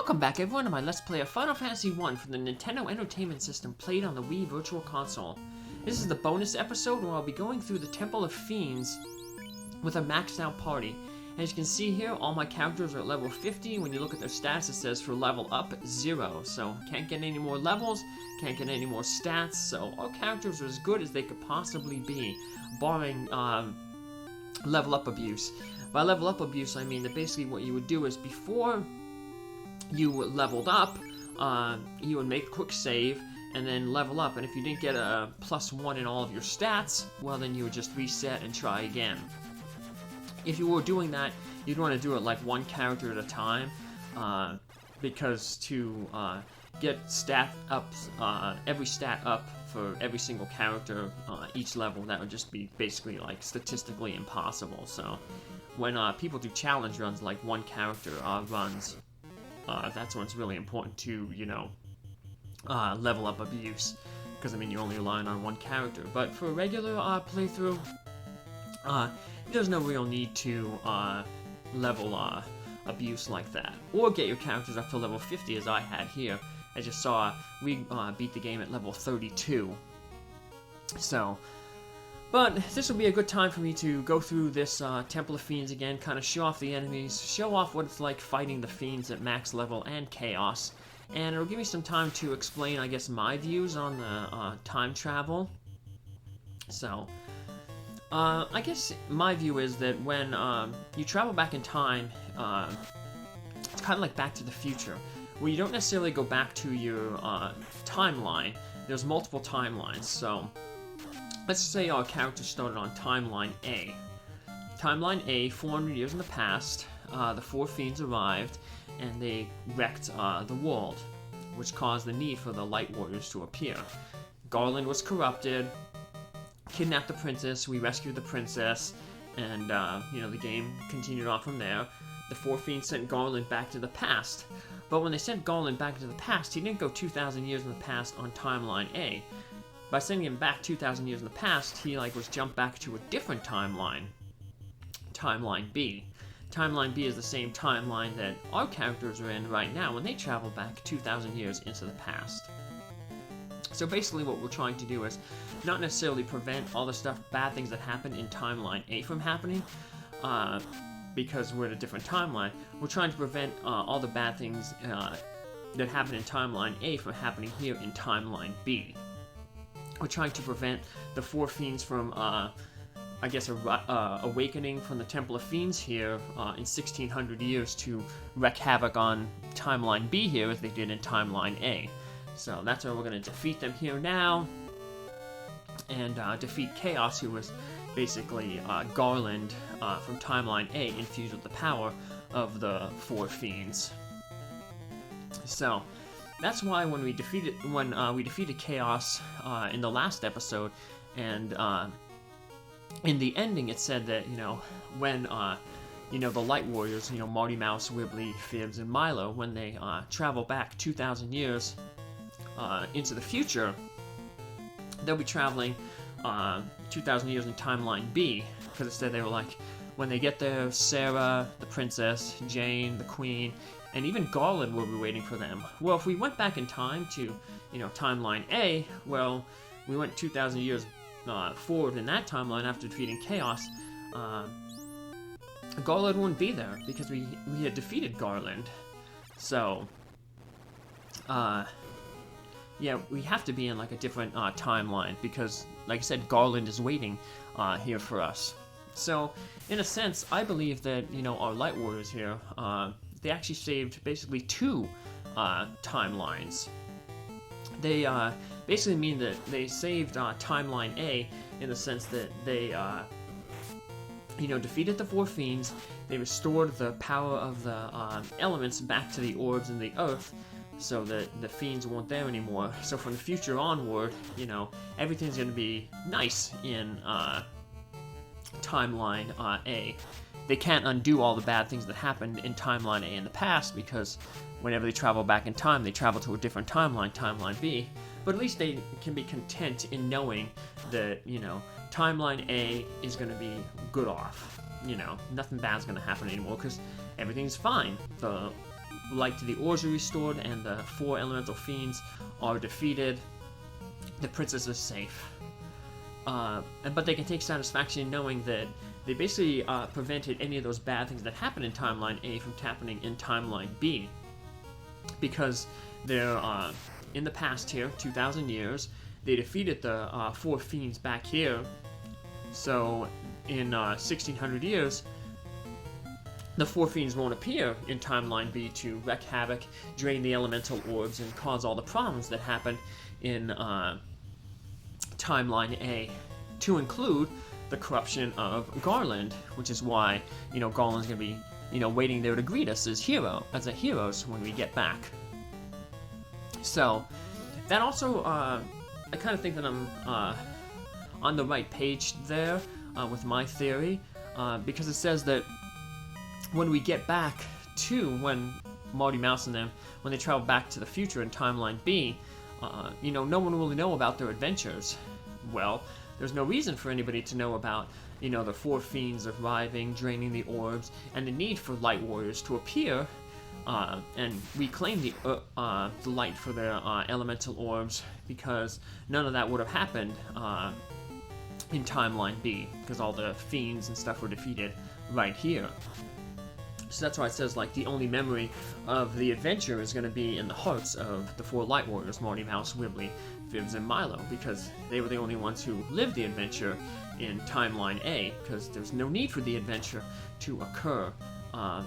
Welcome back everyone to my Let's Play of Final Fantasy 1 for the Nintendo Entertainment System played on the Wii Virtual Console. This is the bonus episode where I'll be going through the Temple of Fiends with a maxed out party. As you can see here, all my characters are at level 50. When you look at their stats, it says for level up, 0. So, can't get any more levels, can't get any more stats, so all characters are as good as they could possibly be, barring level up abuse. By level up abuse, I mean that basically what you would do is before you leveled up, you would make a quick save and then level up, and if you didn't get a +1 in all of your stats, well then you would just reset and try again. If you were doing that, you'd want to do it like one character at a time, because to get stat ups, every stat up for every single character each level, that would just be basically like statistically impossible. So when people do challenge runs, like one character runs, that's when it's really important to, you know, level up abuse, because I mean you're only relying on one character. But for a regular playthrough, there's no real need to level abuse like that, or get your characters up to level 50 as I had here. As you saw, we beat the game at level 32. So, but this will be a good time for me to go through this Temple of Fiends again, kind of show off the enemies, show off what it's like fighting the Fiends at max level and Chaos, and it'll give me some time to explain, I guess, my views on the time travel. So, I guess my view is that when you travel back in time, it's kind of like Back to the Future, where you don't necessarily go back to your timeline. There's multiple timelines, so let's say our character started on Timeline A. Timeline A, 400 years in the past, the four fiends arrived, and they wrecked the world, which caused the need for the Light Warriors to appear. Garland was corrupted, kidnapped the princess, we rescued the princess, and, you know, the game continued on from there. The four fiends sent Garland back to the past, but when they sent Garland back to the past, he didn't go 2,000 years in the past on Timeline A. By sending him back 2,000 years in the past, he was jumped back to a different timeline, Timeline B. Timeline B is the same timeline that our characters are in right now when they travel back 2,000 years into the past. So basically what we're trying to do is not necessarily prevent all the bad things that happen in Timeline A from happening, because we're in a different timeline. We're trying to prevent all the bad things that happen in Timeline A from happening here in Timeline B. We're trying to prevent the four fiends from, I guess, awakening from the Temple of Fiends here in 1,600 years to wreak havoc on Timeline B here as they did in Timeline A. So that's why we're going to defeat them here now, and defeat Chaos, who was basically Garland from Timeline A, infused with the power of the four fiends. So that's why when we defeated Chaos in the last episode, and in the ending it said that, you know, when you know, the Light Warriors, you know, Marty Mouse, Wimbley, Fibbs, and Milo, when they travel back 2,000 years into the future, they'll be traveling 2,000 years in Timeline B, because it said they were like, when they get there, Sarah, the princess, Jane, the queen, and even Garland will be waiting for them. Well, if we went back in time to, you know, Timeline A, well, we went 2,000 years forward in that timeline after defeating Chaos, Garland wouldn't be there, because we had defeated Garland. So, yeah, we have to be in, like, a different timeline, because, like I said, Garland is waiting here for us. So, in a sense, I believe that, you know, our Light Warriors here, they actually saved basically two timelines. They basically mean that they saved Timeline A in the sense that they, you know, defeated the four fiends, they restored the power of the elements back to the orbs and the earth, so that the fiends weren't there anymore. So from the future onward, you know, everything's going to be nice in Timeline A. They can't undo all the bad things that happened in Timeline A in the past, because whenever they travel back in time, they travel to a different timeline, Timeline B. But at least they can be content in knowing that, you know, Timeline A is going to be good off. You know, nothing bad's going to happen anymore, because everything's fine. The light to the orbs are restored and the 4 elemental fiends are defeated, the princess is safe. But they can take satisfaction in knowing that they basically prevented any of those bad things that happened in Timeline A from happening in Timeline B. Because they're, in the past here, 2,000 years, they defeated the 4 fiends back here. So, in 1,600 years, the 4 fiends won't appear in Timeline B to wreak havoc, drain the elemental orbs, and cause all the problems that happened in Timeline A, to include the corruption of Garland, which is why, Garland's gonna be, waiting there to greet us as heroes when we get back. So, that also, I kind of think that I'm on the right page there with my theory, because it says that when we get back to when Marty Mouse and them, when they travel back to the future in Timeline B, no one will really know about their adventures. Well, there's no reason for anybody to know about, the 4 fiends arriving, draining the orbs, and the need for light warriors to appear and reclaim the light for their elemental orbs, because none of that would have happened in Timeline B, because all the fiends and stuff were defeated right here. So that's why it says, the only memory of the adventure is going to be in the hearts of the 4 light warriors, Marty Mouse, Wimbley, Fibbs, and Milo, because they were the only ones who lived the adventure in Timeline A, because there's no need for the adventure to occur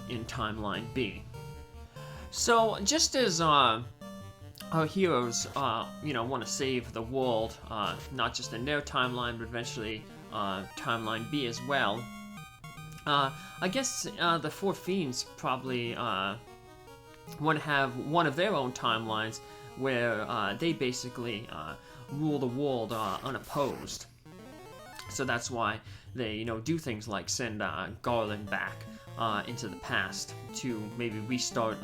in Timeline B. So, just as our heroes, want to save the world, not just in their timeline, but eventually Timeline B as well, I guess the 4 fiends probably want to have one of their own timelines where they basically rule the world unopposed. So that's why they, do things like send Garland back into the past to maybe restart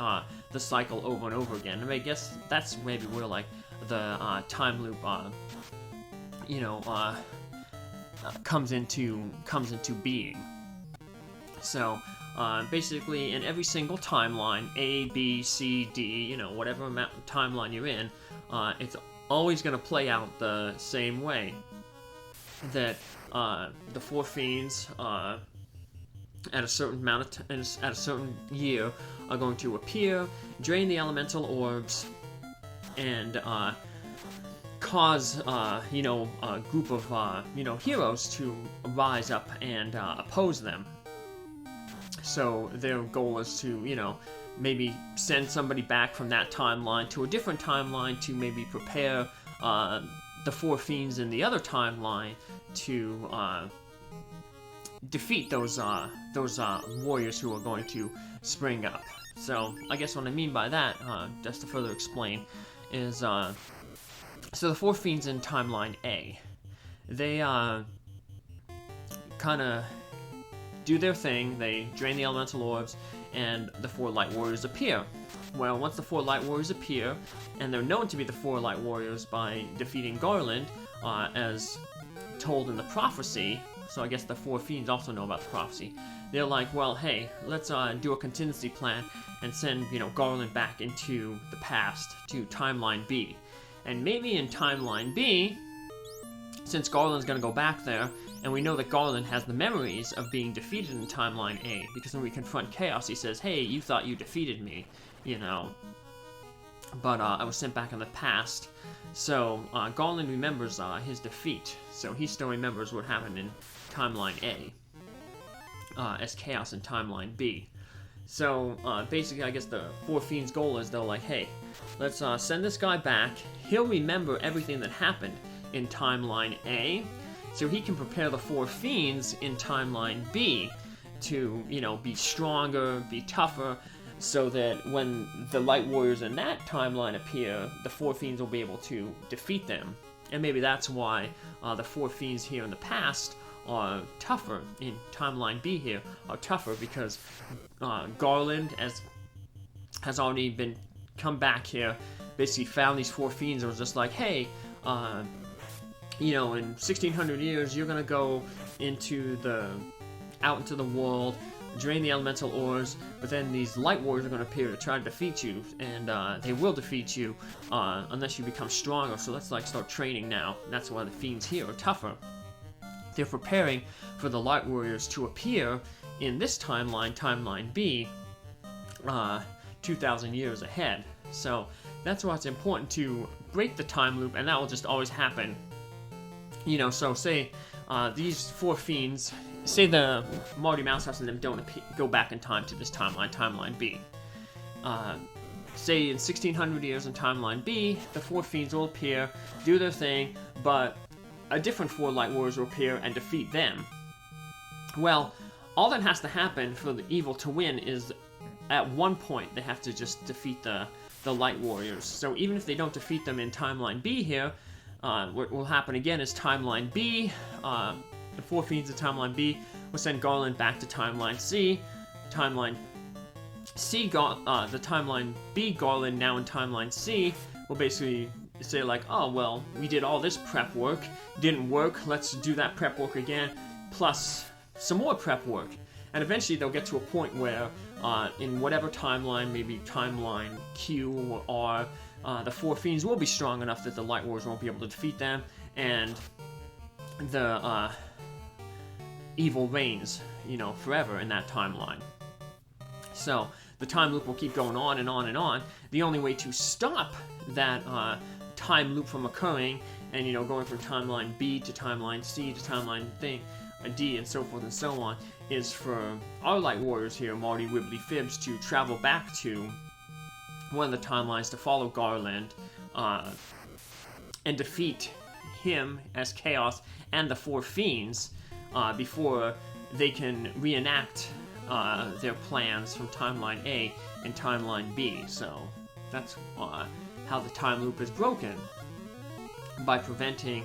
the cycle over and over again. I guess that's maybe where the time loop, comes into being. So, basically, in every single timeline, A, B, C, D, whatever timeline you're in, it's always going to play out the same way. That the 4 fiends, at a certain at a certain year, are going to appear, drain the elemental orbs, and cause a group of heroes to rise up and oppose them. So their goal is to, maybe send somebody back from that timeline to a different timeline to maybe prepare the 4 fiends in the other timeline to defeat those warriors who are going to spring up. So I guess what I mean by that, just to further explain, is so the 4 fiends in Timeline A, they kind of do their thing, they drain the elemental orbs, and the 4 light warriors appear. Well, once the 4 light warriors appear, and they're known to be the 4 light warriors by defeating Garland, as told in the prophecy, so I guess the 4 fiends also know about the prophecy. They're like, well, hey, let's do a contingency plan and send, Garland back into the past to Timeline B. And maybe in Timeline B, since Garland's gonna go back there, and we know that Garland has the memories of being defeated in Timeline A, because when we confront Chaos, he says, hey, you thought you defeated me, but I was sent back in the past. So Garland remembers his defeat, so he still remembers what happened in Timeline A as Chaos in Timeline B. So basically, I guess the 4 fiends' goal is they're like, hey, let's send this guy back. He'll remember everything that happened in Timeline A, so he can prepare the 4 fiends in Timeline B to, be stronger, be tougher, so that when the Light Warriors in that timeline appear, the 4 fiends will be able to defeat them. And maybe that's why the 4 fiends here in the past are tougher, in Timeline B here, are tougher, because Garland has already come back here, basically found these 4 fiends and was just like, hey, in 1,600 years, you're gonna go out into the world, drain the elemental ores, but then these light warriors are going to appear to try to defeat you, and they will defeat you unless you become stronger. So let's like start training now. That's why the fiends here are tougher. They're preparing for the light warriors to appear in this timeline, timeline B, 2,000 years ahead. So that's why it's important to break the time loop, and that will just always happen. You know, so say these 4 fiends, say the Marty Mouse and them don't go back in time to this timeline, timeline B. Say in 1600 years in timeline B, the 4 fiends will appear, do their thing, but a different 4 light warriors will appear and defeat them. Well, all that has to happen for the evil to win is at one point they have to just defeat the light warriors. So even if they don't defeat them in timeline B here, what will happen again is timeline B, the 4 fiends of timeline B will send Garland back to timeline C. Timeline C, the timeline B Garland now in timeline C will basically say like, oh well, we did all this prep work, didn't work, let's do that prep work again, plus some more prep work. And eventually they'll get to a point where in whatever timeline, maybe timeline Q or R, the 4 fiends will be strong enough that the light warriors won't be able to defeat them, and the evil reigns, you know, forever in that timeline. So the time loop will keep going on and on and on. The only way to stop that time loop from occurring, and you know, going from timeline B to timeline C to timeline D and so forth and so on, is for our light warriors here, Marty, Wimbley, Fibbs, to travel back to one of the timelines to follow Garland and defeat him as Chaos and the 4 fiends before they can reenact their plans from timeline A and timeline B. So that's how the time loop is broken, by preventing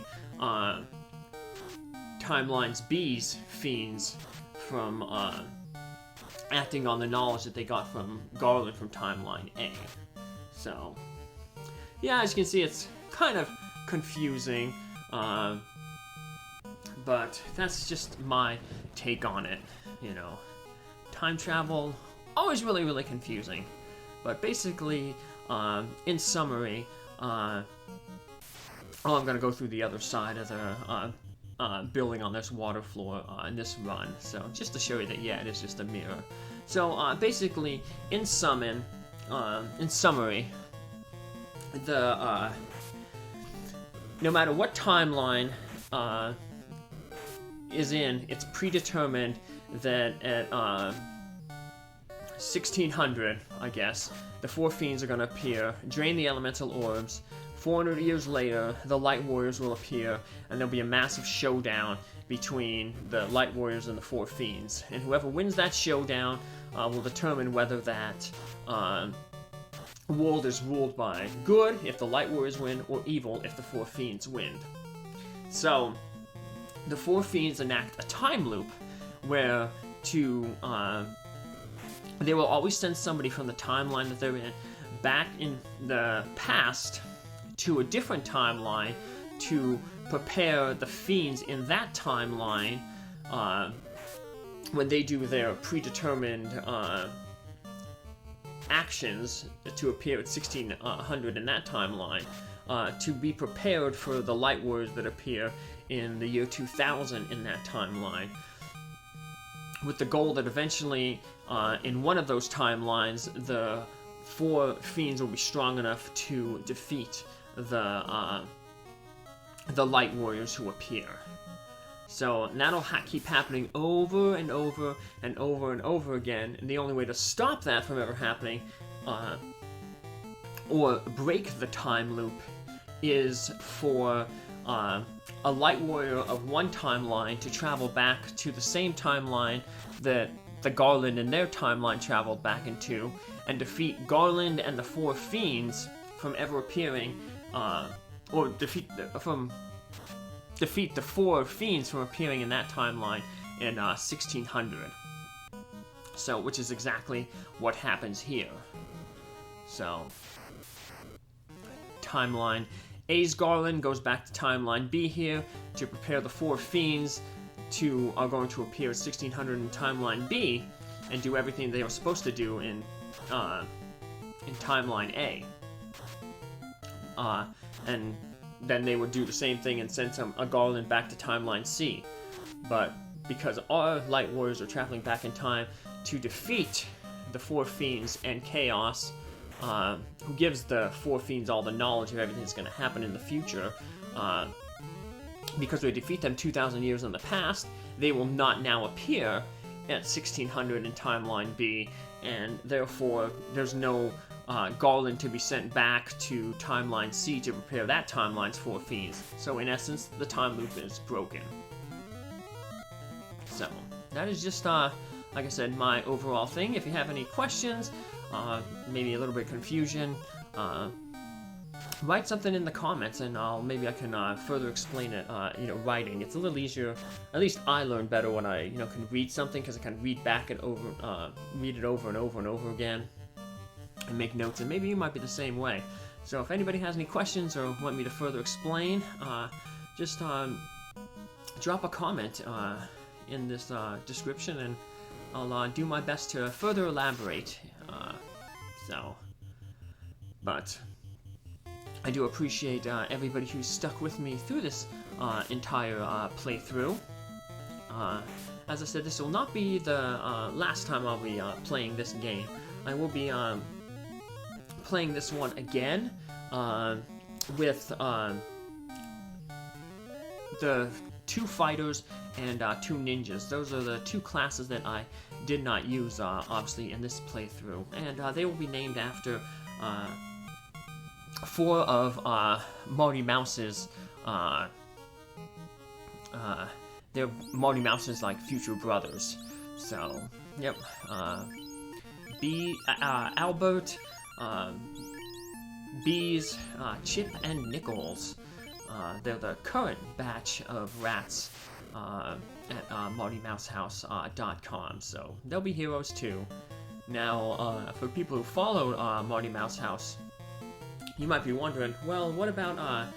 timelines B's fiends from acting on the knowledge that they got from Garland from timeline A. So yeah, as you can see, it's kind of confusing, but that's just my take on it. You know, time travel, always really, really confusing. But basically, in summary, I'm going to go through the other side of the building on this water floor in this run. So just to show you that, yeah, it is just a mirror. So basically, in summary, the no matter what timeline is in, it's predetermined that at 1600, I guess, the 4 fiends are going to appear, drain the elemental orbs. 400 years later, the light warriors will appear, and there'll be a massive showdown between the light warriors and the 4 fiends. And whoever wins that showdown will determine whether that world is ruled by good if the light warriors win, or evil if the 4 fiends win. So the 4 fiends enact a time loop where they will always send somebody from the timeline that they're in back in the past to a different timeline to prepare the fiends in that timeline when they do their predetermined actions to appear at 1600 in that timeline, to be prepared for the light warriors that appear in the year 2000 in that timeline, with the goal that eventually in one of those timelines the 4 fiends will be strong enough to defeat the light warriors who appear. So that'll keep happening over and over and over and over again, and the only way to stop that from ever happening or break the time loop is for a light warrior of one timeline to travel back to the same timeline that the Garland and their timeline traveled back into, and defeat Garland and the 4 fiends from ever appearing, or defeat the 4 fiends from appearing in that timeline in 1600. So, which is exactly what happens here. So, timeline A's Garland goes back to timeline B here to prepare the 4 fiends are going to appear at 1600 in timeline B, and do everything they were supposed to do in Timeline A. And then they would do the same thing and send a Garland back to Timeline C. But because our Light Warriors are traveling back in time to defeat the 4 Fiends and Chaos, who gives the 4 Fiends all the knowledge of everything that's going to happen in the future, because we defeat them 2,000 years in the past, they will not now appear at 1600 in Timeline B, and therefore there's no Garland to be sent back to Timeline C to prepare that timeline's 4 Fiends. So in essence, the time loop is broken. So that is just, like I said, my overall thing. If you have any questions, maybe a little bit of confusion, write something in the comments, and maybe I can further explain it. Writing, it's a little easier. At least I learn better when I can read something, because I can read back and read it over and over and over again, and make notes. And maybe you might be the same way. So if anybody has any questions or want me to further explain, just drop a comment in this description, and I'll do my best to further elaborate. But I do appreciate everybody who stuck with me through this entire playthrough. As I said, this will not be the last time I'll be playing this game. I will be playing this one again with the 2 fighters and 2 ninjas. Those are the 2 classes that I did not use, obviously, in this playthrough. And they will be named after 4 of Marty Mouse's, they're Marty Mouse's, like, future brothers. So, yep, Albert, Bees, Chip, and Nichols. They're the current batch of rats at MartyMouseHouse.com, so they'll be heroes too. Now, for people who follow Marty Mouse House, you might be wondering, well, what about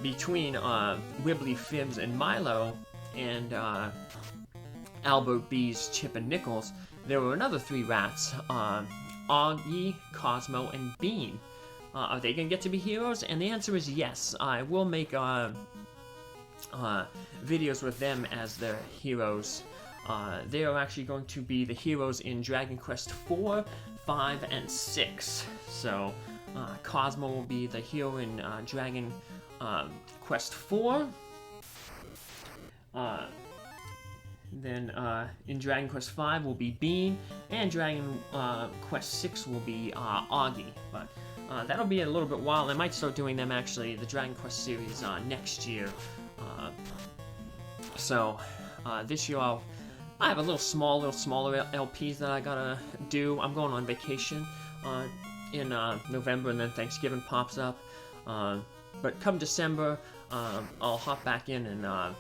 between Wimbley, Fibbs, and Milo, and Albert, Bees, Chip, and Nichols? There were another 3 rats, Augie, Cosmo, and Bean. Are they going to get to be heroes? And the answer is yes. I will make videos with them as their heroes. They are actually going to be the heroes in Dragon Quest 4, 5, and 6. So, Cosmo will be the hero in Dragon Quest 4. Then in Dragon Quest 5 will be Bean, and Dragon Quest 6 will be Augie. But that'll be a little bit while. I might start doing them, actually, the Dragon Quest series next year. This year I have a little smaller LPs that I gotta do. I'm going on vacation in November, and then Thanksgiving pops up. But come December, I'll hop back in and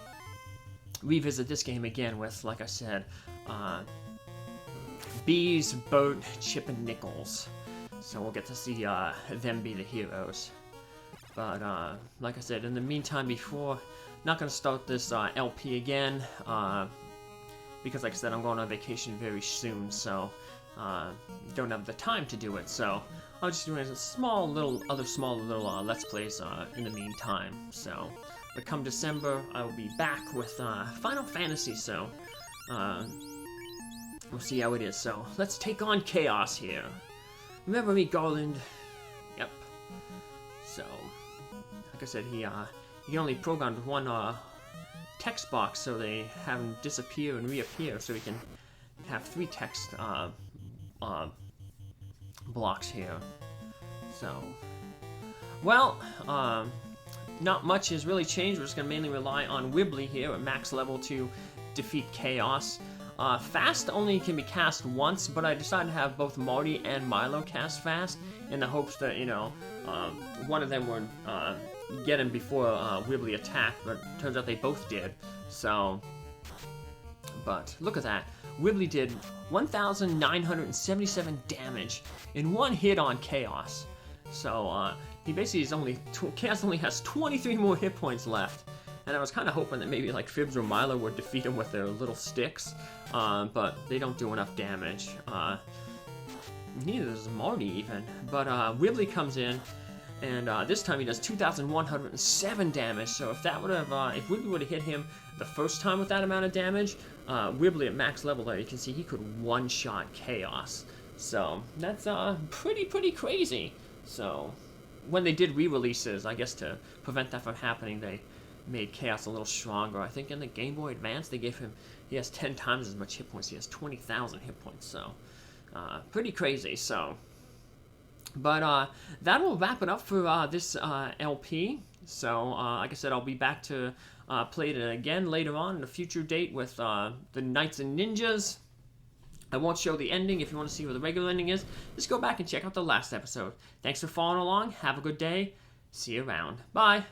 revisit this game again with, like I said, Bees, Bert, Chip, and Nichols. So we'll get to see them be the heroes. But like I said, in the meantime, not going to start this LP again, because like I said, I'm going on vacation very soon, so don't have the time to do it. So I'll just do other small little Let's Plays in the meantime. So, but come December, I will be back with Final Fantasy, so we'll see how it is. So let's take on Chaos here. Remember me, Garland? Yep. So, like I said, he can only program with one text box, so they have him disappear and reappear, so we can have 3 text blocks here. So, well, not much has really changed. We're just going to mainly rely on Wimbley here at max level to defeat Chaos. Fast only can be cast once, but I decided to have both Marty and Milo cast Fast in the hopes that, one of them would get him before Wimbley attacked, but turns out they both did. So, but look at that. Wimbley did 1,977 damage in one hit on Chaos. So, he basically is Chaos only has 23 more hit points left. And I was kind of hoping that maybe like Fibbs or Milo would defeat him with their little sticks, but they don't do enough damage. Neither does Marty even. But Wimbley comes in, and this time he does 2,107 damage. So if that would have, if Wimbley would have hit him the first time with that amount of damage, Wimbley at max level there, you can see he could one-shot Chaos. So that's pretty crazy. So when they did re-releases, I guess to prevent that from happening, they made Chaos a little stronger. I think in the Game Boy Advance they gave him, he has 10 times as much hit points. He has 20,000 hit points. So pretty crazy. So, but that will wrap it up for this LP. So like I said, I'll be back to play it again later on in a future date with the Knights and Ninjas. I won't show the ending. If you want to see what the regular ending is, just go back and check out the last episode. Thanks for following along. Have a good day. See you around. Bye.